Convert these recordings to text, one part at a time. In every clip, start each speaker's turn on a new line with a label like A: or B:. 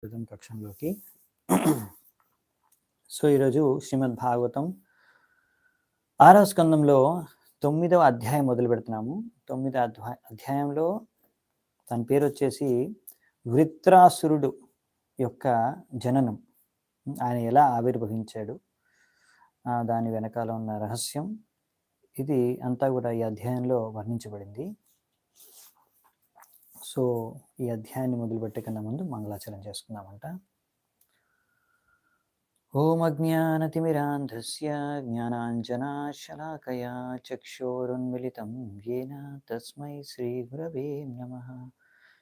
A: కక్షంలోకి so ఈరోజు శ్రీమద్ భాగవతం 6వ స్కందంలో 9వ అధ్యాయం మొదలు పెడుతున్నాము. 9వ అధ్యాయంలో తన పేరు వచ్చేసి వృత్రాసురుడు యొక్క జననం, ఆయన ఎలా ఆవిర్భవించాడు, దాని వెనకాల ఉన్న రహస్యం, ఇది అంతా కూడా ఈ అధ్యాయంలో వర్ణించబడింది. సో ఈ అధ్యాయాన్ని మొదలుపెట్టే కన్నా ముందు మంగళాచరణ చేసుకుందామంట. ఓం అజ్ఞానతిమిరాంధస్య జ్ఞానాంజనాశలాకయా చక్షోరున్మిళితం యేన తస్మై శ్రీగురవే నమః.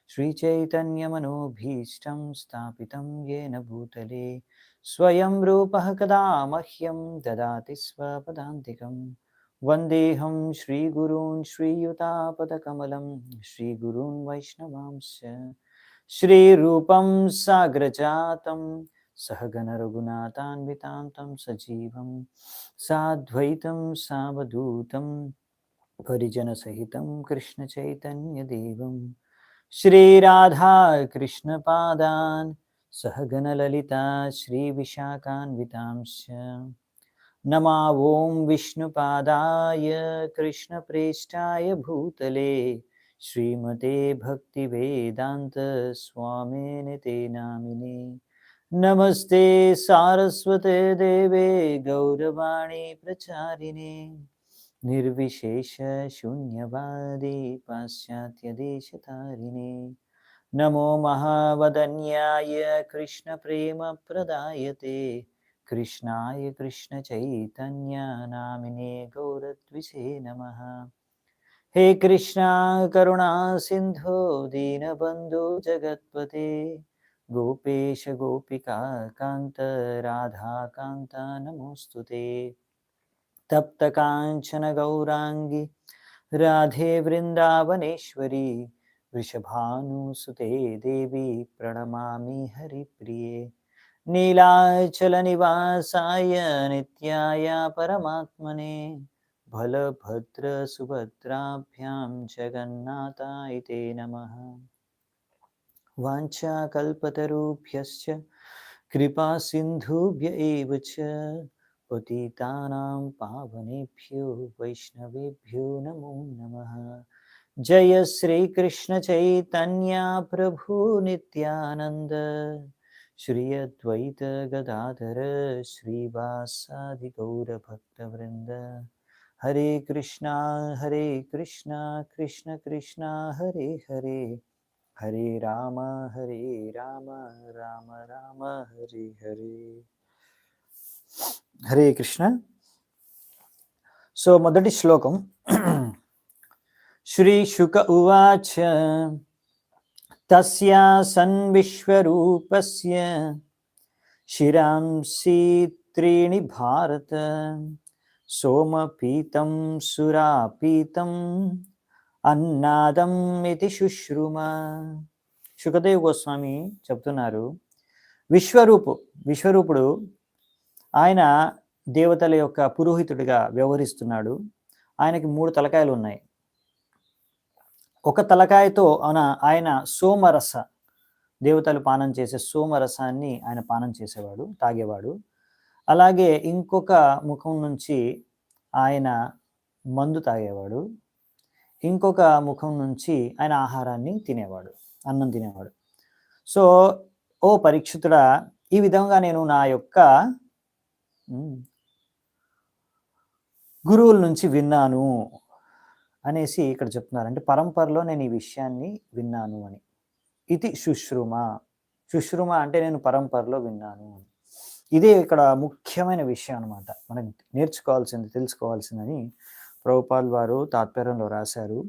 A: శ్రీచైతన్యమనోభీష్టం స్థాపితం యేన భూతలే స్వయం రూపః కదా మహ్యం దదాతి స్వపదాంతికం. వందేహం శ్రీగురూన్ శ్రీయుతాపదకమలం శ్రీగురూన్ వైష్ణవాంశ శ్రీరూపం సాగ్రజాతం సహగణ రఘునాథాన్వితాంతం సజీవం సాద్వైతం సావధూతం పరిజన సహితం కృష్ణ చైతన్య దేవం శ్రీరాధా కృష్ణ పాదాన్ సహగణ లలితా శ్రీ విశాఖాన్వితాంశ. నమా ఓం విష్ణుపాదాయ కృష్ణ ప్రేష్టాయ భూతలే శ్రీమతే భక్తి వేదాంత స్వామినే తే నామినే. నమస్తే సారస్వతే దేవే గౌరవాణి ప్రచారిణే నిర్విశేష శూన్యవాది పాశ్చాత్య దేశతారిణే. నమో మహావదన్యాయ కృష్ణ ప్రేమ ప్రదాయతే కృష్ణాయ కృష్ణ చైతన్య నామినే గౌరత్విషే నమః. హే కృష్ణ కరుణా సింధో దీనబంధు జగత్పతే గోపేశ గోపికా కాంత రాధాకాంత నమోస్తుతే. తప్త కాంచన గౌరాంగి రాధే వృందావనేశ్వరి వృషభానుసుతే దేవి ప్రణమామి హరిప్రియే. నీలాచల నివాసాయ నిత్యాయ పరమాత్మనే బలభద్ర సుభద్రాభ్యాం జగన్నాథాయ తే నమః. వాంఛాకల్పతరుభ్యశ్చ కృపా సింధుభ్య ఏవ చ పతితానాం పావనేభ్యో వైష్ణవేభ్యో నమో నమః. జయ శ్రీకృష్ణ చైతన్య ప్రభు నిత్యానంద శ్రీ అద్వైత గదాధర శ్రీవాసాది గౌరభక్తవృంద. హరే కృష్ణ కృష్ణ కృష్ణ హరే హరే హరే రామ రామ రామ హరే హరే. హరే కృష్ణ. సో మొదటి శ్లోకం. శ్రీ శుక ఉవాచ తస్యా సన్ విశ్వరూపస్య శిరాంసి త్రీణి భారత సోమపీతం సురాపీతం అన్నాదం ఇది శుశ్రుమ. శుకదేవ్ గోస్వామి చెప్తున్నారు, విశ్వరూపుడు ఆయన దేవతల యొక్క పురోహితుడిగా వ్యవహరిస్తున్నాడు. ఆయనకి 3 తలకాయలు ఉన్నాయి. ఒక తలకాయతో ఆయన సోమరస, దేవతలు పానం చేసే సోమరసాన్ని ఆయన పానం చేసేవాడు, తాగేవాడు. అలాగే ఇంకొక ముఖం నుంచి ఆయన మందు తాగేవాడు. ఇంకొక ముఖం నుంచి ఆయన ఆహారాన్ని తినేవాడు, అన్నం తినేవాడు. సో ఓ పరీక్షితుడా, ఈ విధంగా నేను నా యొక్క గురువుల నుంచి విన్నాను అనేసి ఇక్కడ చెప్తున్నారు. అంటే పరంపరలో నేను ఈ విషయాన్ని విన్నాను అని. ఇది శుశ్రుమ. శుశ్రుమ అంటే నేను పరంపరలో విన్నాను అని. ఇదే ఇక్కడ ముఖ్యమైన విషయం అనమాట, మనం నేర్చుకోవాల్సింది, తెలుసుకోవాల్సిందని ప్రభుపాల్ వారు తాత్పర్యంలో రాశారు.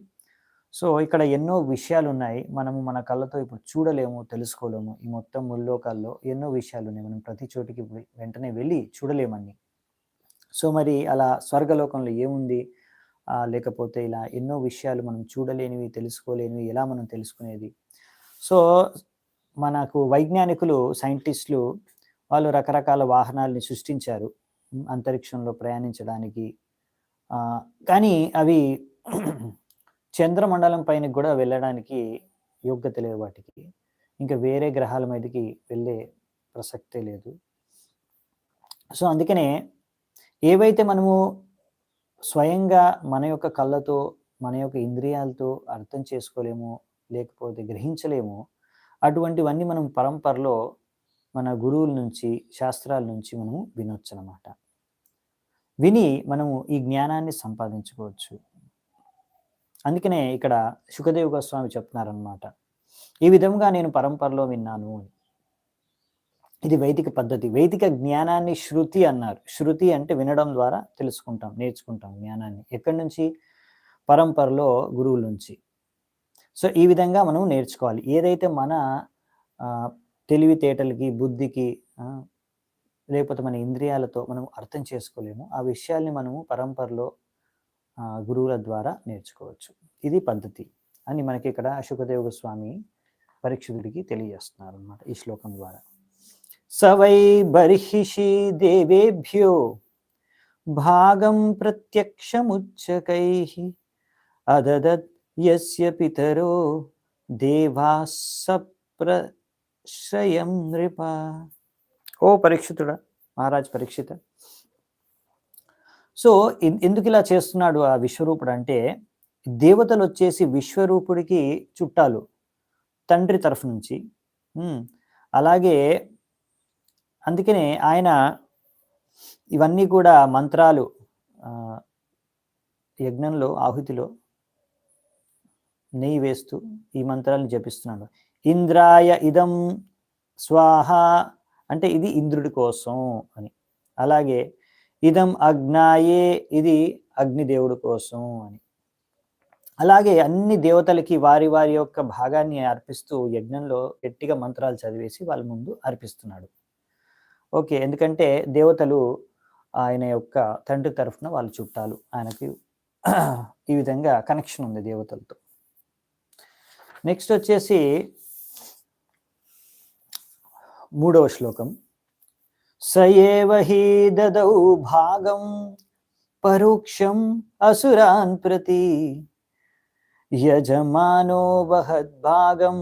A: సో ఇక్కడ ఎన్నో విషయాలు ఉన్నాయి, మనము మన కళ్ళతో ఇప్పుడు చూడలేము, తెలుసుకోలేము. ఈ మొత్తం ముల్లోకాల్లో ఎన్నో విషయాలు ఉన్నాయి, మనం ప్రతి చోటికి వెంటనే వెళ్ళి చూడలేమని. సో మరి అలా స్వర్గలోకంలో ఏముంది, లేకపోతే ఇలా ఎన్నో విషయాలు మనం చూడలేనివి, తెలుసుకోలేనివి ఎలా మనం తెలుసుకునేది? సో మనకు వైజ్ఞానికులు, సైంటిస్టులు వాళ్ళు రకరకాల వాహనాలని సృష్టించారు అంతరిక్షంలో ప్రయాణించడానికి. కానీ అవి చంద్రమండలం పైన కూడా వెళ్ళడానికి యోగ్యత లేవు వాటికి. ఇంకా వేరే గ్రహాల మీదకి వెళ్ళే ప్రసక్తే లేదు. సో అందుకనే ఏవైతే మనము స్వయంగా మన యొక్క కళ్ళతో, మన యొక్క ఇంద్రియాలతో అర్థం చేసుకోలేమో, లేకపోతే గ్రహించలేమో, అటువంటివన్నీ మనం పరంపరలో మన గురువుల నుంచి, శాస్త్రాల నుంచి మనము వినొచ్చనమాట. విని మనము ఈ జ్ఞానాన్ని సంపాదించుకోవచ్చు. అందుకనే ఇక్కడ శుకదేవ గోస్వామి చెప్తున్నారనమాట. ఈ విధంగా నేను పరంపరలో విన్నాను అని. ఇది వైదిక పద్ధతి. వైదిక జ్ఞానాన్ని శృతి అన్నారు. శృతి అంటే వినడం ద్వారా తెలుసుకుంటాం, నేర్చుకుంటాం జ్ఞానాన్ని. ఎక్కడి నుంచి? పరంపరలో గురువుల నుంచి. సో ఈ విధంగా మనం నేర్చుకోవాలి. ఏదైతే మన తెలివితేటలకి, బుద్ధికి లేకపోతే మన ఇంద్రియాలతో మనం అర్థం చేసుకోలేము, ఆ విషయాల్ని మనము పరంపరలో గురువుల ద్వారా నేర్చుకోవచ్చు. ఇది పద్ధతి అని మనకి ఇక్కడ శుకదేవ గోస్వామి పరీక్షితుడికి తెలియజేస్తున్నారు అన్నమాట ఈ శ్లోకం ద్వారా. సవై బర్హిషి దేవేభ్యో భాగం ప్రత్యక్షముచ్చకైః అదదత్ యస్య పితరో దేవాః సప్రశ్రయం నృప. ఓ పరీక్షితుడా, మహారాజ్ పరీక్షిత, సో ఎందుకు ఇలా చేస్తున్నాడు ఆ విశ్వరూపుడు అంటే, దేవతలు వచ్చేసి విశ్వరూపుడికి చుట్టాలు తండ్రి తరఫు నుంచి. అలాగే అందుకనే ఆయన ఇవన్నీ కూడా మంత్రాలు యజ్ఞంలో ఆహుతిలో నెయ్యి వేస్తూ ఈ మంత్రాలను జపిస్తున్నాడు. ఇంద్రాయ ఇదం స్వాహ అంటే ఇది ఇంద్రుడి కోసం అని. అలాగే ఇదం అగ్నాయే ఇది అగ్నిదేవుడి కోసం అని. అలాగే అన్ని దేవతలకి వారి వారి యొక్క భాగాన్ని అర్పిస్తూ యజ్ఞంలో గట్టిగా మంత్రాలు చదివేసి వాళ్ళ ముందు అర్పిస్తున్నాడు. ఓకే, ఎందుకంటే దేవతలు ఆయన యొక్క తండ్రి తరఫున వాళ్ళు చుట్టాలు, ఆయనకి ఈ విధంగా కనెక్షన్ ఉంది దేవతలతో. నెక్స్ట్ వచ్చేసి 3వ శ్లోకం. సయేవ హి దదౌ భాగం పరోక్షం అసురాన్ ప్రతి యజమానో వహద్భాగం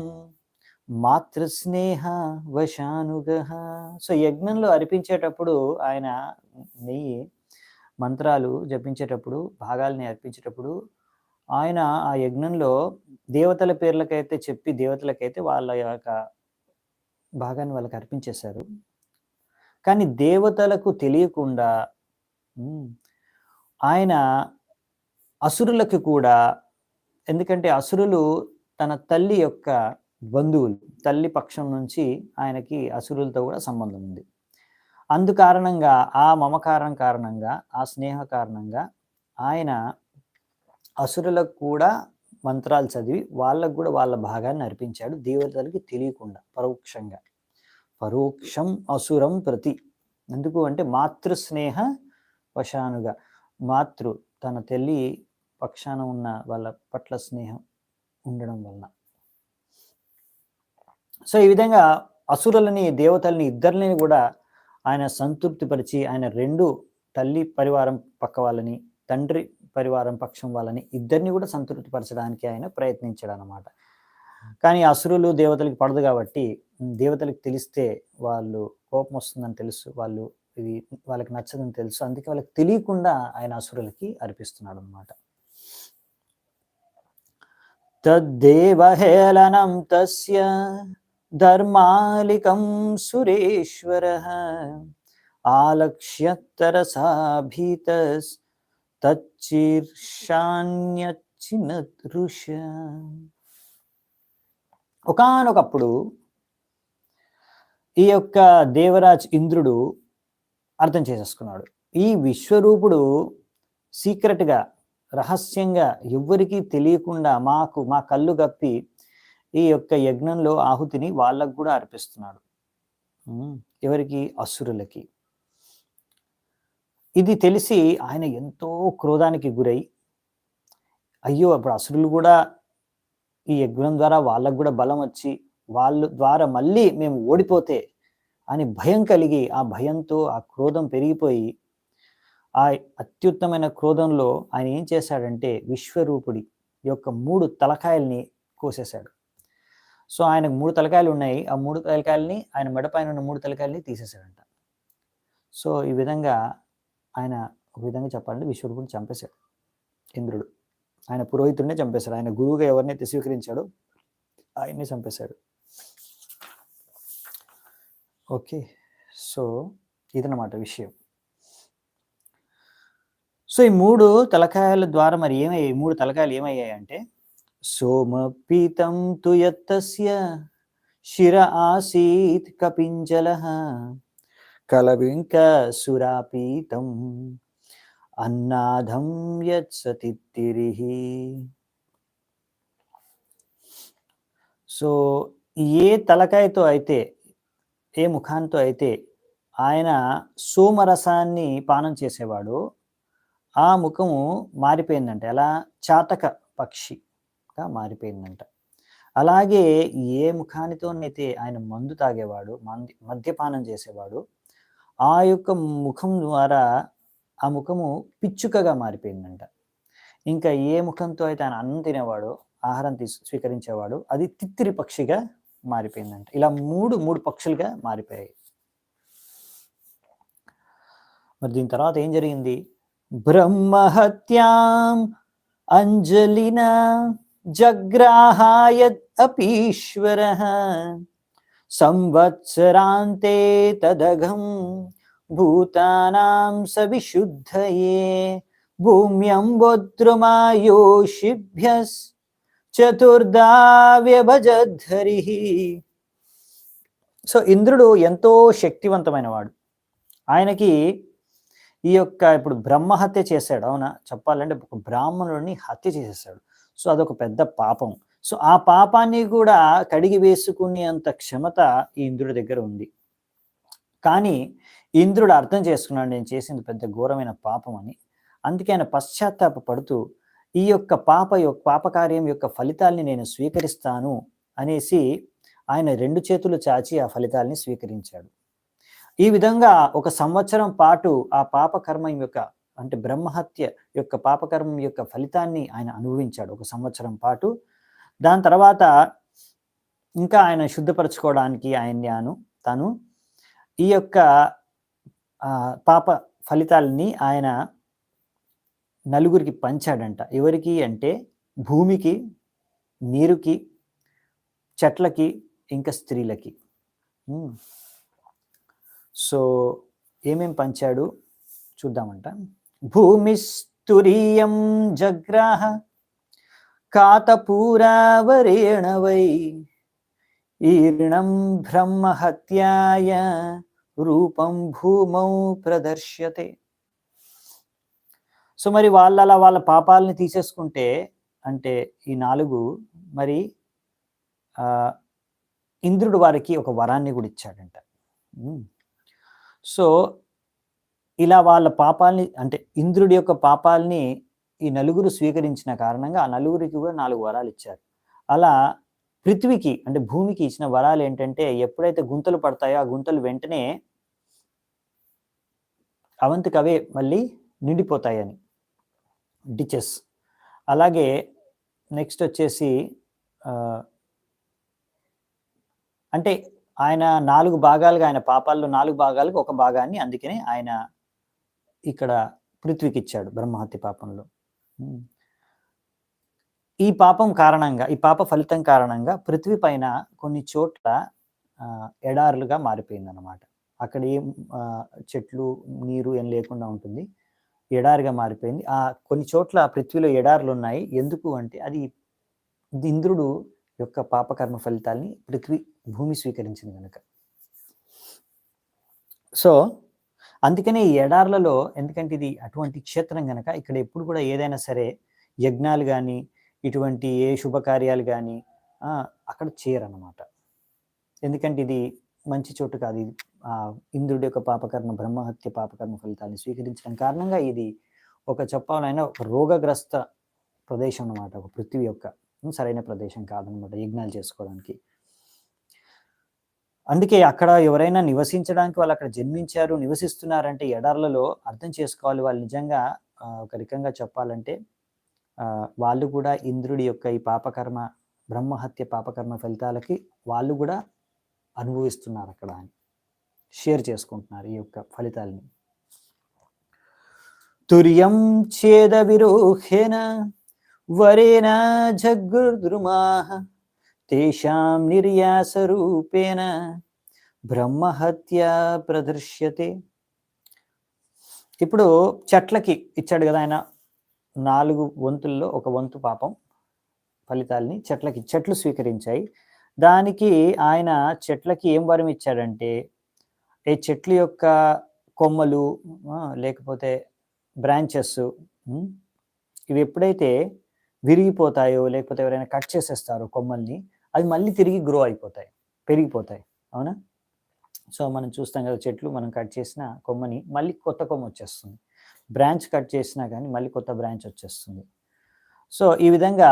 A: మాతృస్నేహ వశానుగః. సో యజ్ఞంలో అర్పించేటప్పుడు ఆయన నెయ్యి మంత్రాలు జపించేటప్పుడు, భాగాల్ని అర్పించేటప్పుడు ఆయన ఆ యజ్ఞంలో దేవతల పేర్లకైతే చెప్పి దేవతలకైతే వాళ్ళ యొక్క భాగాన్ని వాళ్ళకి అర్పించేశారు. కానీ దేవతలకు తెలియకుండా ఆయన అసురులకు కూడా, ఎందుకంటే అసురులు తన తల్లి యొక్క బంధువులు, తల్లి పక్షం నుంచి ఆయనకి అసురులతో కూడా సంబంధం ఉంది. అందుకారణంగా ఆ మమకారం కారణంగా, ఆ స్నేహ కారణంగా ఆయన అసురులకు కూడా మంత్రాలు చదివి వాళ్ళకు కూడా వాళ్ళ భాగాన్ని అర్పించాడు, దేవతలకి తెలియకుండా పరోక్షంగా. పరోక్షం అసురం ప్రతి. ఎందుకు అంటే మాతృస్నేహ వశానుగా, మాతృ తన తల్లి పక్షాన ఉన్న వాళ్ళ పట్ల స్నేహం ఉండడం వలన. సో ఈ విధంగా అసురులని, దేవతల్ని ఇద్దరిని కూడా ఆయన సంతృప్తిపరిచి, ఆయన 2 తల్లి పరివారం పక్క వాళ్ళని, తండ్రి పరివారం పక్షం వాళ్ళని ఇద్దరిని కూడా సంతృప్తిపరచడానికి ఆయన ప్రయత్నించాడు అన్నమాట. కానీ అసురులు దేవతలకి పడదు కాబట్టి, దేవతలకు తెలిస్తే వాళ్ళు కోపం వస్తుందని తెలుసు, వాళ్ళు ఇది వాళ్ళకి నచ్చదని తెలుసు, అందుకే వాళ్ళకి తెలియకుండా ఆయన అసురులకి అర్పిస్తున్నాడు అన్నమాట. తద్దేవహేళనం తస్య ధర్మాలికం సురేశ్వరః ఆలక్ష్యతరసా భీతస్ తచ్చీర్షాన్యచ్చినదృశ. ఒకానొకప్పుడు ఈ యొక్క దేవరాజ్ ఇంద్రుడు అర్థం చేసేసుకున్నాడు, ఈ విశ్వరూపుడు సీక్రెట్గా, రహస్యంగా, ఎవ్వరికీ తెలియకుండా మా కళ్ళు గప్పి ఈ యొక్క యజ్ఞంలో ఆహుతిని వాళ్ళకు కూడా అర్పిస్తున్నాడు. ఎవరికి? అసురులకి. ఇది తెలిసి ఆయన ఎంతో క్రోధానికి గురై, అయ్యో అప్పుడు అసురులు కూడా ఈ యజ్ఞం ద్వారా వాళ్ళకు కూడా బలం వచ్చి వాళ్ళ ద్వారా మళ్ళీ మేము ఓడిపోతే అని భయం కలిగి, ఆ భయంతో ఆ క్రోధం పెరిగిపోయి, ఆ అత్యుత్తమైన క్రోధంలో ఆయన ఏం చేశాడంటే విశ్వరూపుడి యొక్క 3 తలకాయల్ని కోసేశాడు. సో ఆయనకు 3 తలకాయలు ఉన్నాయి. ఆ 3 తలకాయలని ఆయన మెడ పైన ఉన్న 3 తలకాయలని తీసేసాడంట. సో ఈ విధంగా ఆయన ఒక విధంగా చెప్పాలంటే విశ్వరూపుడిని చంపేశాడు ఇంద్రుడు. ఆయన పురోహితుడినే చంపేశాడు. ఆయన గురువుగా ఎవరినైతే స్వీకరించాడో ఆయన్ని చంపేశాడు. ఓకే. సో ఇదన్నమాట విషయం. సో ఈ 3 తలకాయల ద్వారా మరి ఏమయ్యాయి? 3 తలకాయలు ఏమయ్యాయంటే సోమపీతం తు యత్తస్య శిర ఆసీత్ కపింజలః కలవింక సురాపీతం అన్నాధం యత్సతిత్తిరిః. సో ఏ తలకాయతో అయితే, ఏ ముఖాంతో అయితే ఆయన సోమరసాన్ని పానం చేసేవాడో ఆ ముఖము మారిపోయిందంట. ఎలా? చాతక పక్షిగా మారిపోయిందంట. అలాగే ఏ ముఖానితోనైతే ఆయన మందు తాగేవాడు, మద్యపానం చేసేవాడు, ఆ యొక్క ముఖం ద్వారా ఆ ముఖము పిచ్చుకగా మారిపోయిందంట. ఇంకా ఏ ముఖంతో అయితే ఆయన అన్నం తినేవాడో, ఆహారం స్వీకరించేవాడు, అది తిత్తిరి పక్షిగా మారిపోయిందంట. ఇలా మూడు పక్షులుగా మారిపోయాయి. మరి దీని తర్వాత ఏం జరిగింది? బ్రహ్మహత్యాం అంజలిన జగ్రాహాయద్ అపీశ్వరః సంవత్సరాంతే తదఘం భూతానాం సవిశుద్ధయే భూమ్యంబోద్రుమాయోషిభ్యస్ చతుర్దా వ్యభజద్ధరిః. సో ఇంద్రుడు ఎంతో శక్తివంతమైన వాడు. ఆయనకి ఈ యొక్క ఇప్పుడు బ్రహ్మహత్య చేశాడు. అవునా? చెప్పాలంటే ఒక బ్రాహ్మణుడిని హత్య చేసేసాడు. సో అదొక పెద్ద పాపం. సో ఆ పాపాన్ని కూడా కడిగి వేసుకునేంత క్షమత ఈ ఇంద్రుడి దగ్గర ఉంది. కానీ ఇంద్రుడు అర్థం చేసుకున్నాడు, నేను చేసింది పెద్ద ఘోరమైన పాపం అని. అందుకే ఆయన పశ్చాత్తాప పడుతూ ఈ యొక్క పాపకార్యం యొక్క ఫలితాల్ని నేను స్వీకరిస్తాను అనేసి ఆయన 2 చేతులు చాచి ఆ ఫలితాల్ని స్వీకరించాడు. ఈ విధంగా 1 సంవత్సరం పాటు ఆ పాపకర్మం యొక్క, అంటే బ్రహ్మహత్య యొక్క పాపకర్మం యొక్క ఫలితాన్ని ఆయన అనుభవించాడు 1 సంవత్సరం పాటు. దాని తర్వాత ఇంకా ఆయన శుద్ధపరచుకోవడానికి తను ఈ యొక్క పాప ఫలితాలని ఆయన నలుగురికి పంచాడంట. ఎవరికి అంటే భూమికి, నీరుకి, చెట్లకి, ఇంకా స్త్రీలకి. సో ఏమేం పంచాడు చూద్దామంట. భూమిస్తురీయం జగ్రాహ కాతపూరావరేణ వై ఈర్ణం బ్రహ్మహత్యాయ రూపం భూమౌ ప్రదర్శ్యతే. సో మరి వాళ్ళ పాపాలని తీసేసుకుంటే, అంటే ఈ 4 మరి ఇంద్రుడు వారికి ఒక వరాన్ని కూడా ఇచ్చాడంట. సో ఇలా వాళ్ళ పాపాలని, అంటే ఇంద్రుడి యొక్క పాపాలని ఈ 4 స్వీకరించిన కారణంగా ఆ 4కి కూడా 4 వరాలు ఇచ్చారు. అలా పృథ్వీకి, అంటే భూమికి ఇచ్చిన వరాలు ఏంటంటే ఎప్పుడైతే గుంతలు పడతాయో ఆ గుంతలు వెంటనే అవంతికవే మళ్ళీ నిండిపోతాయని, డిచెస్. అలాగే నెక్స్ట్ వచ్చేసి అంటే ఆయన 4 భాగాలుగా, ఆయన పాపాల్లో 4 భాగాలకు ఒక భాగాన్ని అందుకనే ఆయన ఇక్కడ పృథ్వీకి ఇచ్చాడు బ్రహ్మహత్య పాపంలో. ఈ పాపం కారణంగా, ఈ పాప ఫలితం కారణంగా పృథ్వీ పైన కొన్ని చోట్ల ఎడారులుగా మారిపోయిందన్నమాట. అక్కడ ఏం చెట్లు, నీరు ఏం లేకుండా ఉంటుంది, ఎడారిగా మారిపోయింది. కొన్ని చోట్ల పృథ్వీలో ఎడారులు ఉన్నాయి. ఎందుకు అంటే అది ఇంద్రుడు యొక్క పాపకర్మ ఫలితాల్ని భూమి స్వీకరించింది కనుక. సో అందుకనే ఈ ఎడార్లలో, ఎందుకంటే ఇది అటువంటి క్షేత్రం కనుక ఇక్కడ ఎప్పుడు కూడా ఏదైనా సరే యజ్ఞాలు కానీ, ఇటువంటి ఏ శుభకార్యాలు కానీ అక్కడ చేయరన్నమాట. ఎందుకంటే ఇది మంచి చోటు కాదు. ఇది ఇంద్రుడి యొక్క పాపకర్మ, బ్రహ్మహత్య పాపకర్మ ఫలితాన్ని స్వీకరించడం కారణంగా ఇది ఒక చెప్పాలైనా ఒక రోగగ్రస్త ప్రదేశం అన్నమాట. ఒక పృథ్వీ యొక్క సరైన ప్రదేశం కాదనమాట యజ్ఞాలు చేసుకోవడానికి. అందుకే అక్కడ ఎవరైనా నివసించడానికి వాళ్ళు అక్కడ జన్మించారు, నివసిస్తున్నారంటే ఎడార్లలో అర్థం చేసుకోవాలి, వాళ్ళు నిజంగా ఒక రకంగా చెప్పాలంటే వాళ్ళు కూడా ఇంద్రుడి యొక్క ఈ పాపకర్మ బ్రహ్మహత్య పాపకర్మ ఫలితాలకి వాళ్ళు కూడా అనుభవిస్తున్నారు అక్కడ అని షేర్ చేసుకుంటున్నారు ఈ యొక్క ఫలితాలని. తుర్యం ఛేద విరోహేన వరేణ జగృద్రుమాః తేషాం నిర్యాస రూపేణ బ్రహ్మహత్య ప్రదృశ్యతే. ఇప్పుడు చెట్లకి ఇచ్చాడు కదా ఆయన 4 వంతుల్లో ఒక వంతు పాపం ఫలితాలని చెట్లు స్వీకరించాయి. దానికి ఆయన చెట్లకి ఏం వరం ఇచ్చాడంటే ఏ చెట్ల యొక్క కొమ్మలు లేకపోతే బ్రాంచెస్ ఇవి ఎప్పుడైతే విరిగిపోతాయో లేకపోతే ఎవరైనా కట్ చేసేస్తారో కొమ్మల్ని, అవి మళ్ళీ తిరిగి గ్రో అయిపోతాయి, పెరిగిపోతాయి. అవునా? సో మనం చూస్తాం కదా, చెట్లు మనం కట్ చేసిన కొమ్మని మళ్ళీ కొత్త కొమ్మ వచ్చేస్తుంది, బ్రాంచ్ కట్ చేసినా కానీ మళ్ళీ కొత్త బ్రాంచ్ వచ్చేస్తుంది. సో ఈ విధంగా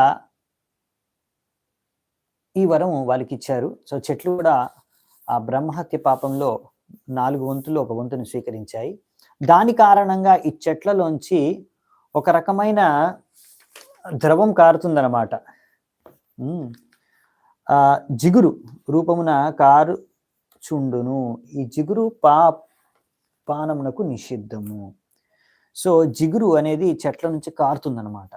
A: ఈ వరం వాళ్ళకి ఇచ్చారు. సో చెట్లు కూడా ఆ బ్రహ్మహత్య పాపంలో 4 వంతుల్లో ఒక వంతుని స్వీకరించాయి. దాని కారణంగా ఈ చెట్లలోంచి ఒక రకమైన ద్రవం కారుతుందన్నమాట. జిగురు రూపమున కారుచుండును. ఈ జిగురు పానమునకు నిషిద్ధము. సో జిగురు అనేది చెట్ల నుంచి కారుతుందన్నమాట.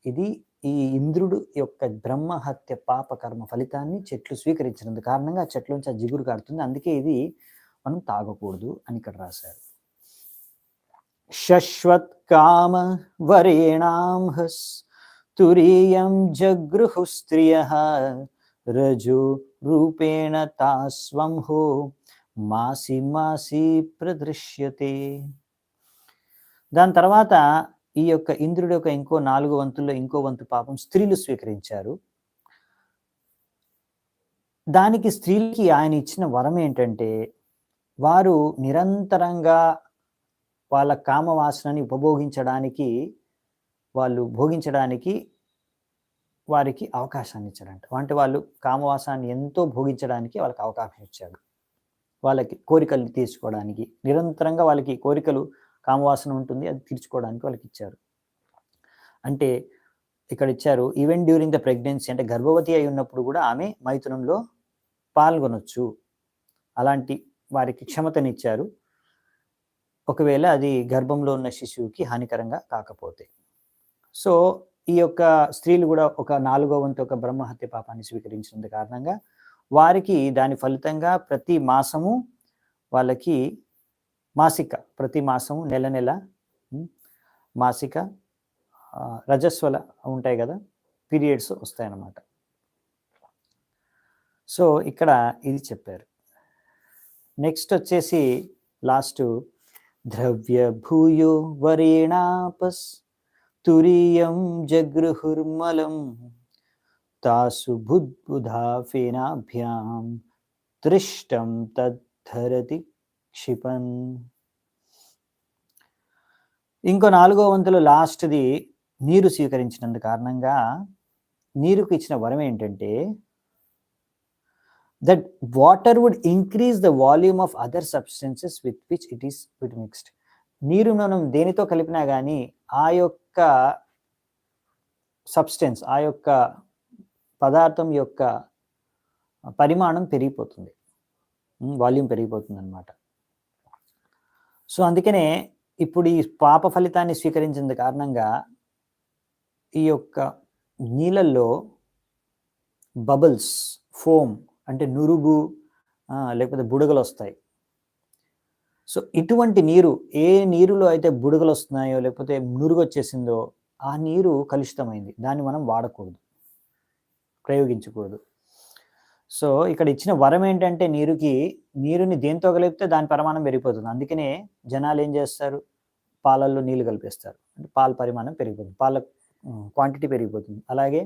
A: ఇది ఈ ఇంద్రుడు యొక్క బ్రహ్మహత్య పాప కర్మ ఫలితాన్ని చెట్లు స్వీకరించినందు కారణంగా చెట్ల నుంచి ఆ జిగురు కారుతుంది. అందుకే ఇది మనం తాగకూడదు అని ఇక్కడ రాశారు. శశ్వత్ కామ వరేణాం హస్ తురీయం జగృహు స్త్రియః రజు రూపేణ తాస్వంహో మాసి మాసి ప్రదృశ్యతే. దాని తర్వాత ఈ యొక్క ఇంద్రుడి యొక్క ఇంకో 4 వంతుల్లో ఇంకో వంతు పాపం స్త్రీలు స్వీకరించారు. దానికి స్త్రీలకి ఆయన ఇచ్చిన వరం ఏంటంటే వారు నిరంతరంగా వాళ్ళ కామవాసనని ఉపభోగించడానికి భోగించడానికి వారికి అవకాశాన్ని ఇచ్చాడంట. అంటే వాళ్ళు కామవాసాన్ని ఎంతో భోగించడానికి వాళ్ళకి అవకాశం ఇచ్చాడు. వాళ్ళకి కోరికలు తీర్చుకోవడానికి నిరంతరంగా వాళ్ళకి కోరికలు కామవాసన ఉంటుంది, అది తీర్చుకోవడానికి వాళ్ళకి ఇచ్చారు. అంటే ఇక్కడ ఇచ్చారు ఈవెన్ డ్యూరింగ్ ద ప్రెగ్నెన్సీ, అంటే గర్భవతి అయి ఉన్నప్పుడు కూడా ఆమె మైథునంలో పాల్గొనొచ్చు. అలాంటి వారికి క్షమతనిచ్చారు, ఒకవేళ అది గర్భంలో ఉన్న శిశువుకి హానికరంగా కాకపోతే. సో ఈ యొక్క స్త్రీలు కూడా ఒక 4వ వంతు ఒక బ్రహ్మహత్య పాపాన్ని స్వీకరించినందు కారణంగా వారికి దాని ఫలితంగా ప్రతి మాసము వాళ్ళకి మాసిక, ప్రతి మాసము నెల నెల మాసిక రజస్వల ఉంటాయి కదా, పీరియడ్స్ వస్తాయన్నమాట. సో ఇక్కడ ఇది చెప్పారు. నెక్స్ట్ వచ్చేసి లాస్ట్ ద్రవ్య భూయో వరేణాపస్ తురీయం జగృహుర్మలం తాసు బుద్బుధా ఫేనాభ్యాం దృష్టం తద్ధరతి క్షిపన్. ఇంకో 4వ వంతులో లాస్ట్ది నీరు స్వీకరించినందు కారణంగా నీరుకు ఇచ్చిన వరం ఏంటంటే that water would increase the volume of other substances with which it is mixed. నీరు మనం దేనితో కలిపినా కానీ ఆ యొక్క సబ్స్టెన్స్, ఆ యొక్క పదార్థం యొక్క పరిమాణం పెరిగిపోతుంది, వాల్యూమ్ పెరిగిపోతుంది అన్నమాట. సో అందుకనే ఇప్పుడు ఈ పాప ఫలితాన్ని స్వీకరించిన కారణంగా ఈ యొక్క నీళ్ళల్లో బబుల్స్, ఫోమ్ అంటే నురుగు లేకపోతే బుడగలు వస్తాయి. సో ఇటువంటి నీరు, ఏ నీరులో అయితే బుడగలు వస్తున్నాయో లేకపోతే నురుగు వచ్చేసిందో ఆ నీరు కలుషితమైంది, దాన్ని మనం వాడకూడదు, ప్రయోగించకూడదు. సో ఇక్కడ ఇచ్చిన వరం ఏంటంటే నీరుని దేంతో కలిపితే దాని పరిమాణం పెరిగిపోతుంది. అందుకనే జనాలు ఏం చేస్తారు, పాలల్లో నీళ్ళు కలిపేస్తారు, అంటే పాల పరిమాణం పెరిగిపోతుంది, పాల క్వాంటిటీ పెరిగిపోతుంది. అలాగే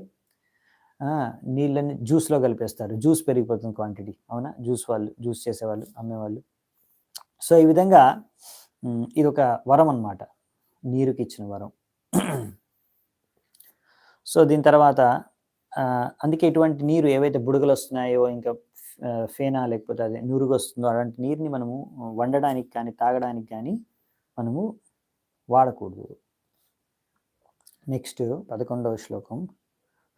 A: నీళ్ళని జ్యూస్లో కలిపేస్తారు, జ్యూస్ పెరిగిపోతుంది క్వాంటిటీ. అవునా? జ్యూస్ చేసేవాళ్ళు, అమ్మేవాళ్ళు. సో ఈ విధంగా ఇది ఒక వరం అన్నమాట, నీరుకి ఇచ్చిన వరం. సో దీని తర్వాత అందుకే ఇటువంటి నీరు ఏవైతే బుడగలు వస్తున్నాయో, ఇంకా ఫేనా లేకపోతే అదే నురుగు వస్తుందో అలాంటి నీరుని మనము వండడానికి కానీ తాగడానికి కానీ మనము వాడకూడదు. నెక్స్ట్ 11వ శ్లోకం.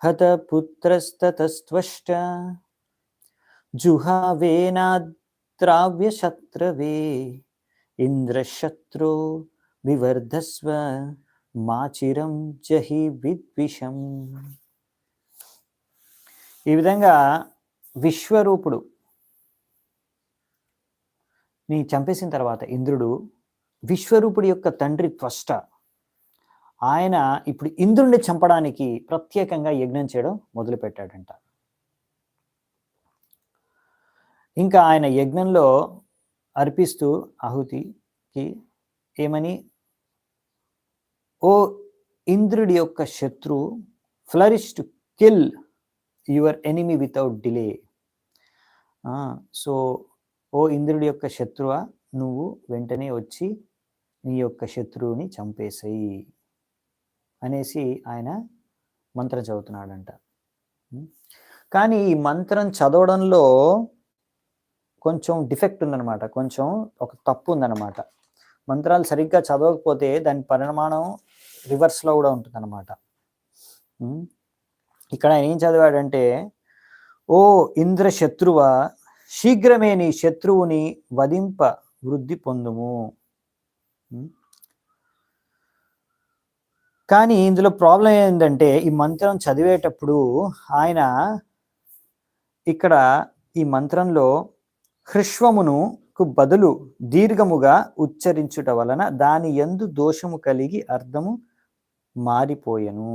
A: హతపుత్రస్తతస్త్వష్ట జుహావేనాద్రావ్యశత్రవే ఇంద్రశత్రో వివర్ధస్వ మాచిరం జహి విద్విషం. ఈ విధంగా విశ్వరూపుడు ని చంపేసిన తర్వాత ఇంద్రుడు విశ్వరూపుడి యొక్క తండ్రి త్వష్ట ఆయన ఇప్పుడు ఇంద్రుడిని చంపడానికి ప్రత్యేకంగా యజ్ఞం చేయడం మొదలుపెట్టాడంట. ఇంకా ఆయన యజ్ఞంలో అర్పిస్తూ ఆహుతికి ఏమని, ఓ ఇంద్రుడి యొక్క శత్రు, flourish to kill your enemy without delay. So ఓ ఇంద్రుడి యొక్క శత్రువా, నువ్వు వెంటనే వచ్చి నీ యొక్క శత్రువుని చంపేసేయి అనేసి ఆయన మంత్రం చదువుతున్నాడంట. కానీ ఈ మంత్రం చదవడంలో కొంచెం డిఫెక్ట్ ఉందన్నమాట, కొంచెం ఒక తప్పు ఉందన్నమాట. మంత్రాలు సరిగ్గా చదవకపోతే దాని పరిమాణం రివర్స్లో కూడా ఉంటుందన్నమాట. ఇక్కడ ఆయన ఏం చదివాడంటే, ఓ ఇంద్ర శత్రువ, శీఘ్రమే నీ శత్రువుని వధింప వృద్ధి పొందుము. కానీ ఇందులో ప్రాబ్లం ఏంటంటే, ఈ మంత్రం చదివేటప్పుడు ఆయన ఇక్కడ ఈ మంత్రంలో హ్రస్వమునకు బదులు దీర్ఘముగా ఉచ్చరించుట వలన దాని యందు దోషము కలిగి అర్థము మారిపోయెను.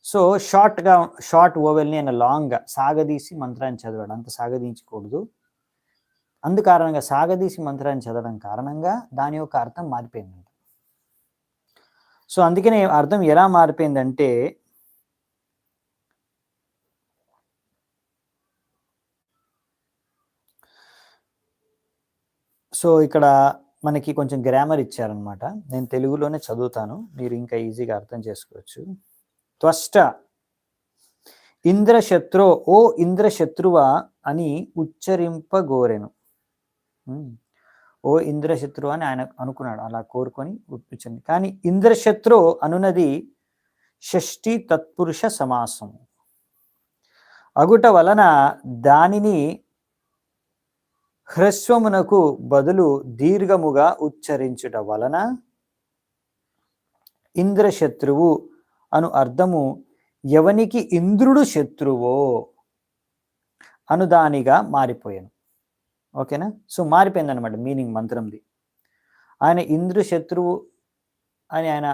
A: సో షార్ట్ ఓవెల్ని ఆయన లాంగ్గా సాగదీసి మంత్రాన్ని చదివాడు. అంత సాగదీంచకూడదు. అందుకారణంగా సాగదీసి మంత్రాన్ని చదవడం కారణంగా దాని యొక్క అర్థం మారిపోయిందంట. సో అందుకనే అర్థం ఎలా మారిపోయిందంటే, సో ఇక్కడ మనకి కొంచెం గ్రామర్ ఇచ్చారనమాట. నేను తెలుగులోనే చదువుతాను, మీరు ఇంకా ఈజీగా అర్థం చేసుకోవచ్చు. త్వష్ట ఇంద్రశత్రో, ఓ ఇంద్రశత్రువ అని ఉచ్చరింపగోరెను. ఓ ఇంద్రశత్రువు అని ఆయన అనుకున్నాడు, అలా కోరుకొని ఉచ్చరింది. కానీ ఇంద్రశత్రు అనున్నది షష్ఠి తత్పురుష సమాసం అగుట వలన దానిని హ్రస్వమునకు బదులు దీర్ఘముగా ఉచ్చరించుట వలన ఇంద్రశత్రువు అను అర్థము ఎవనికి ఇంద్రుడు శత్రువో అనుదానిగా మారిపోయాను. ఓకేనా? సో మారిపోయింది అనమాట మీనింగ్ మంత్రంది. ఆయన ఇంద్రు శత్రువు అని ఆయన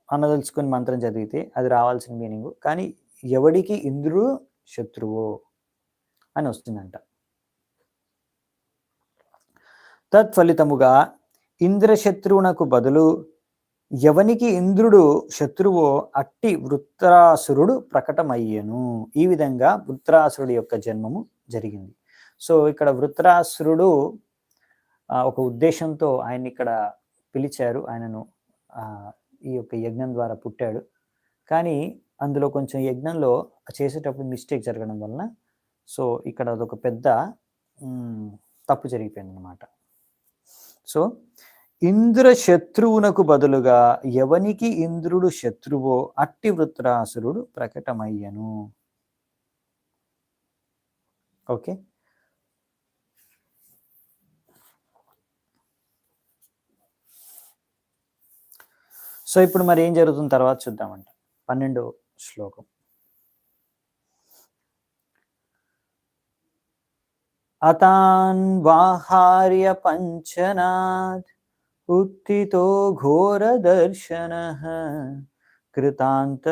A: అనదలుచుకుని మంత్రం చదివితే అది రావాల్సిన మీనింగు, కానీ ఎవడికి ఇంద్రుడు శత్రువో అని వస్తుందంట. తత్ఫలితముగా ఇంద్రశత్రువునకు బదులు ఎవనికి ఇంద్రుడు శత్రువో అట్టి వృత్రాసురుడు ప్రకటమయ్యను. ఈ విధంగా వృత్రాసురుడి యొక్క జన్మము జరిగింది. సో ఇక్కడ వృత్రాసురుడు ఒక ఉద్దేశంతో ఆయన్ని ఇక్కడ పిలిచారు, ఆయనను ఈ యొక్క యజ్ఞం ద్వారా పుట్టాడు. కానీ అందులో కొంచెం యజ్ఞంలో చేసేటప్పుడు మిస్టేక్ జరగడం వలన సో ఇక్కడ అదొక పెద్ద తప్పు జరిగిపోయింది అన్నమాట. సో ఇంద్రశత్రువునకు బదులుగా ఎవనికి ఇంద్రుడు శత్రువో అట్టి వృత్రాసురుడు ప్రకటమయ్యను. ఓకే, సో ఇప్పుడు మరి ఏం జరుగుతుంది తర్వాత చూద్దామంట. 12వ శ్లోకం. అతాన్వాహార్య పంచనాద్ ఉత్తితో ఘోరదర్శనః కృతాంత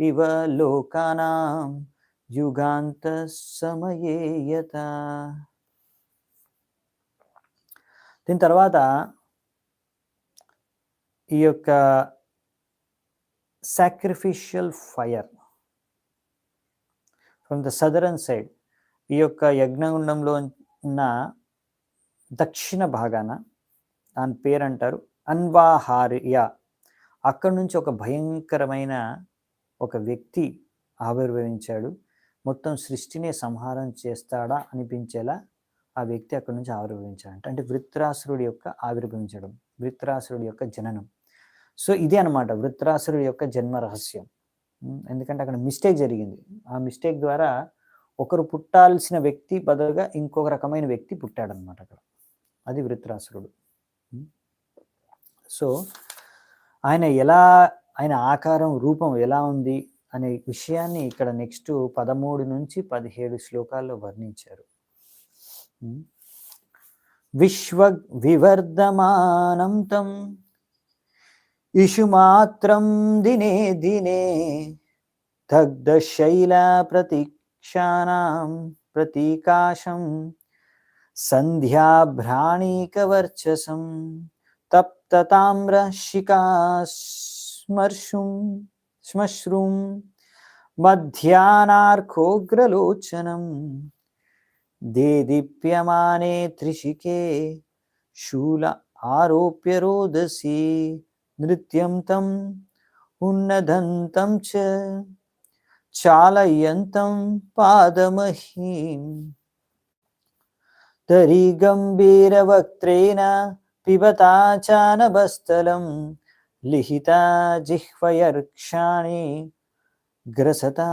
A: ఇవ లోకానాం యుగాంత సమయేయత. దీని తర్వాత ఈ యొక్క sacrificial fire from the southern side, ఈ యొక్క యజ్ఞగుండంలో ఉన్న దక్షిణ భాగాన దాని పేరు అంటారు అన్వాహార్య. అక్కడి నుంచి ఒక భయంకరమైన ఒక వ్యక్తి ఆవిర్భవించాడు. మొత్తం సృష్టిని సంహారం చేస్తాడా అనిపించేలా ఆ వ్యక్తి అక్కడి నుంచి ఆవిర్భవించాడంట. అంటే వృత్రాసురుడి యొక్క ఆవిర్భవించడం, వృత్రాసురుడి యొక్క జననం. సో ఇదే అనమాట వృత్రాసురుడి యొక్క జన్మ రహస్యం. ఎందుకంటే అక్కడ మిస్టేక్ జరిగింది. ఆ మిస్టేక్ ద్వారా ఒకరు పుట్టాల్సిన వ్యక్తి బదులుగా ఇంకొక రకమైన వ్యక్తి పుట్టాడనమాట అక్కడ. అది వృత్రాసురుడు. సో, ఆయన ఆకారం, రూపం ఎలా ఉంది అనే విషయాన్ని ఇక్కడ నెక్స్ట్ 13-17 శ్లోకాల్లో వర్ణించారు. వివర్ధమానం తం ఇషుమాత్రం దినే దినే దగ్ధశైల ప్రతీక్షానాం ప్రతీకాశం సంధ్యాభ్రాణీకవర్చసం తప్తతామ్ర శ్మశ్రుం మధ్యానార్కోగ్రలోచనం దేదీప్యమానే త్రిశికే శూల ఆరోప్య రోదసి నృత్యం తం ఉన్నదంతం చ చాలయంతం పాదమహీం తరి గంభీరవక్త్రేణ పిబతా చానభస్థలం లిఖితా జిహ్వయర్క్షాణి గ్రసతా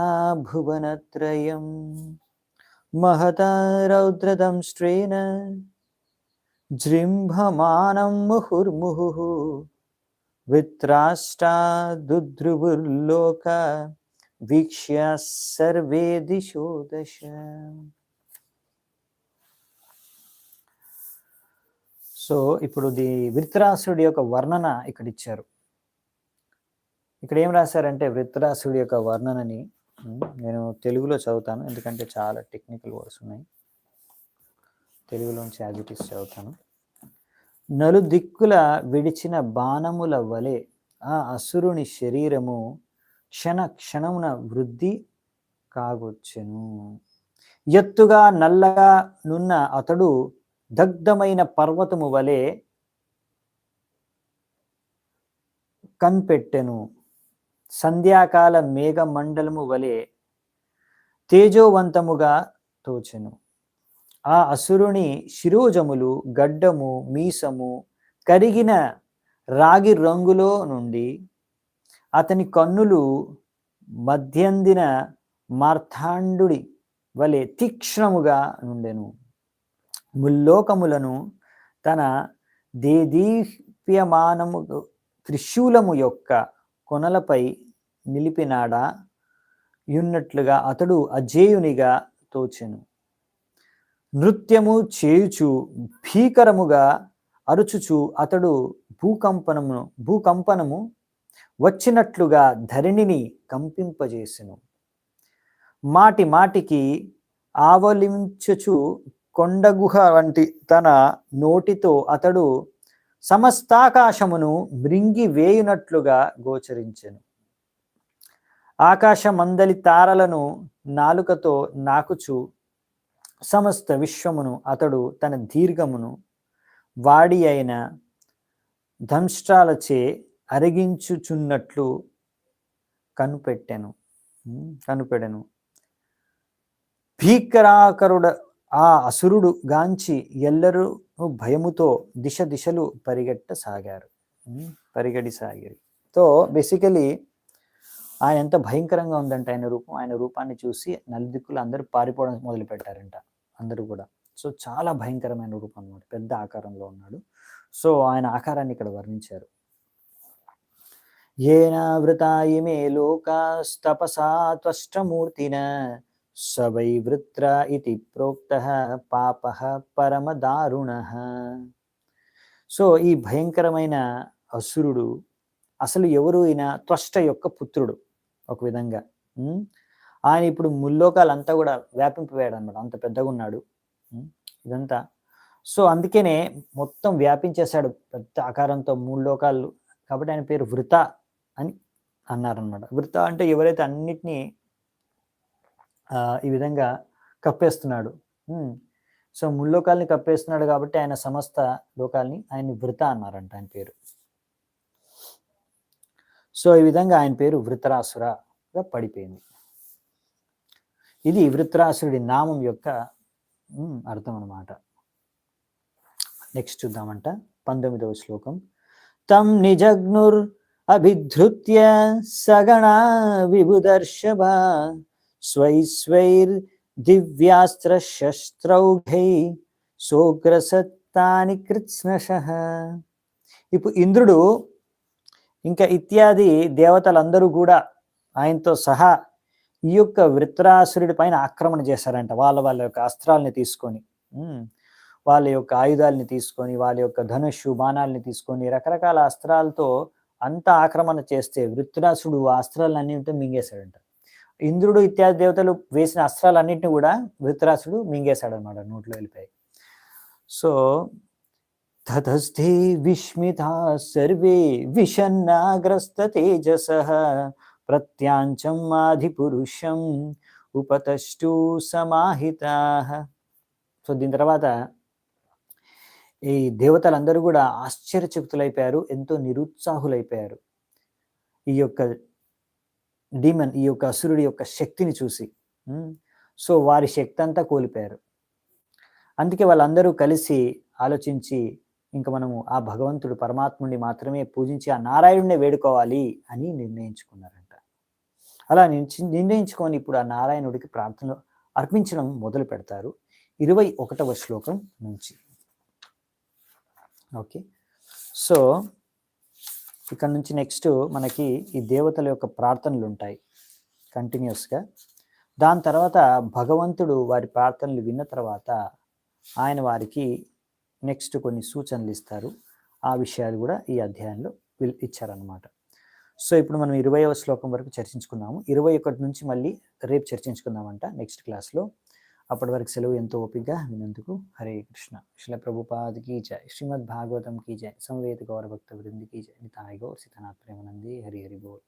A: భువనత్రయం మహతా రౌద్రదంష్ట్రేణ జృంభమానం ముహుర్ముహుః విత్రాష్టా దుద్రువుర్లోక వీక్ష్య సర్వే దిశో దశ. సో ఇప్పుడు వృత్రాసురుడి యొక్క వర్ణన ఇక్కడ ఇచ్చారు. ఇక్కడ ఏం రాశారంటే వృత్రాసురుడి యొక్క వర్ణనని నేను తెలుగులో చదువుతాను, ఎందుకంటే చాలా టెక్నికల్ వర్డ్స్ ఉన్నాయి. తెలుగులోంచి యాజ్ ఇట్ ఈస్ చదువుతాను. నలుదిక్కుల విడిచిన బాణముల వలె ఆ అసురుని శరీరము క్షణ క్షణమున వృద్ధి కాగొచ్చెను. ఎత్తుగా నల్లగా నున్న అతడు దగ్ధమైన పర్వతము వలె కన్పెట్టెను. సంధ్యాకాల మేఘమండలము వలె తేజోవంతముగా తోచెను. ఆ అసురుని శిరోజములు, గడ్డము, మీసము కరిగిన రాగి రంగులో నుండి అతని కన్నులు మధ్యందిన మార్తాండుడి వలె తీక్ష్ణముగా నుండెను. ముల్లోకములను తన దేదీప్యమానము త్రిశూలము యొక్క కొనలపై నిలిపినాడా యున్నట్లుగా అతడు అజేయునిగా తోచెను. నృత్యము చేయుచు భీకరముగా అరుచుచు అతడు భూకంపనము వచ్చినట్లుగా ధరణిని కంపింపజేసెను. మాటి మాటికి ఆవలించుచు కొండగుహ వంటి తన నోటితో అతడు సమస్తాకాశమును మృంగి వేయునట్లుగా గోచరించెను. ఆకాశమందలి తారలను నాలుకతో నాకుచు సమస్త విశ్వమును అతడు తన దీర్ఘమును వాడి అయిన దంష్ట్రాలచే అరిగించుచున్నట్లు కనుపెడెను. భీకరాకరుడ ఆ అసురుడు గాంచి ఎల్లరూ భయముతో దిశలు పరిగెడిసాగారు. సో బేసికలీ ఆయన ఎంత భయంకరంగా ఉందంటే ఆయన రూపాన్ని చూసి నలుదిక్కులు అందరూ పారిపోవడం మొదలు పెట్టారంట అందరూ కూడా. సో చాలా భయంకరమైన రూపం అన్నమాట, పెద్ద ఆకారంలో ఉన్నాడు. సో ఆయన ఆకారాన్ని ఇక్కడ వర్ణించారు. ఏన వృతా ఇమే లోకాస్తపసా త్వష్టమూర్తిన సవై వృత్ర ఇతి ప్రోక్తః పాపః పరమదారుణః. సో ఈ భయంకరమైన అసురుడు అసలు ఎవరు? ఈయన త్వష్ట యొక్క పుత్రుడు ఒక విధంగా. ఆయన ఇప్పుడు ముల్లోకాలంతా కూడా వ్యాపింపవేయడం అనమాట, అంత పెద్దగా ఉన్నాడు ఇదంతా. సో అందుకనే మొత్తం వ్యాపించేశాడు పెద్ద ఆకారంతో 3 లోకాలు. కాబట్టి ఆయన పేరు వృత అని అన్నారనమాట. వృత అంటే ఎవరైతే అన్నిటినీ ఈ విధంగా కప్పేస్తున్నాడు. సో ముల్లోకాల్ని కప్పేస్తున్నాడు కాబట్టి ఆయన సమస్త లోకాల్ని ఆయన వృత అన్నారంట ఆయన పేరు. సో ఈ విధంగా ఆయన పేరు వృత్రాసురగా పడిపోయింది. ఇది వృత్రాసురుడి నామం యొక్క అర్థం అన్నమాట. నెక్స్ట్ చూద్దామంట 19వ శ్లోకం. తం నిజగ్నుర్ అభిధృత్య సగణా విభుదర్షభా స్వైర్దివ్యాస్త్ర శస్త్రౌఘై సోగ్రసత్తాని కృత్స్నశః. ఇప్పుడు ఇంద్రుడు ఇంకా ఇత్యాది దేవతలందరూ కూడా ఆయనతో సహా ఈ యొక్క వృత్రాసురుడి పైన ఆక్రమణ చేశారంట. వాళ్ళ యొక్క అస్త్రాలని తీసుకొని, వాళ్ళ యొక్క ఆయుధాలని తీసుకొని, వాళ్ళ యొక్క ధనుషు బాణాలని తీసుకొని, రకరకాల అస్త్రాలతో అంత ఆక్రమణ చేస్తే వృత్రాసుడు ఆ అస్త్రాలన్నింటినీ మింగేశాడంట. ఇంద్రుడు ఇత్యాది దేవతలు వేసిన అస్త్రాలన్నింటినీ కూడా వృత్రాసుడు మింగేశాడు అనమాట, నోట్లో వెళ్ళిపోయి. సో తతస్థే విస్మితా సర్వే విషన్నాగ్రస్త తేజసః ప్రత్యాంచం ఆదిపురుషం ఉపతష్టు సమాహితాః. సో దీని తర్వాత ఈ దేవతలందరూ కూడా ఆశ్చర్యచకితులైపోయారు, ఎంతో నిరుత్సాహులైపోయారు ఈ యొక్క డీమన్, ఈ యొక్క అసురుడి యొక్క శక్తిని చూసి. సో వారి శక్తి అంతా కోల్పోయారు. అందుకే వాళ్ళందరూ కలిసి ఆలోచించి ఇంకా మనము ఆ భగవంతుడు పరమాత్ముడిని మాత్రమే పూజించి ఆ నారాయణుడిని వేడుకోవాలి అని నిర్ణయించుకున్నారంట. అలా నిర్ణయించుకొని ఇప్పుడు ఆ నారాయణుడికి ప్రార్థనలు అర్పించడం మొదలు పెడతారు 21వ శ్లోకం నుంచి. ఓకే, సో ఇక్కడ నుంచి నెక్స్ట్ మనకి ఈ దేవతల యొక్క ప్రార్థనలు ఉంటాయి కంటిన్యూస్గా. దాని తర్వాత భగవంతుడు వారి ప్రార్థనలు విన్న తర్వాత ఆయన వారికి నెక్స్ట్ కొన్ని సూచనలు ఇస్తారు. ఆ విషయాలు కూడా ఈ అధ్యాయంలో ఇచ్చారనమాట. సో ఇప్పుడు మనం 20వ శ్లోకం వరకు చర్చించుకున్నాము. 21 నుంచి మళ్ళీ రేపు చర్చించుకుందామంట నెక్స్ట్ క్లాస్లో. అప్పటి వరకు సెలవు. ఎంతో ఓపికగా వినందుకు హరే కృష్ణ. శ్రీల ప్రభుపాద్ కీ జై, శ్రీమద్ భాగవతం కీ జై, సంవేద గౌర భక్త వృంది కీ జై, నితాయ్ గౌర్ సీతానాథ్ ప్రేమానందే. హరి హరి బోల్.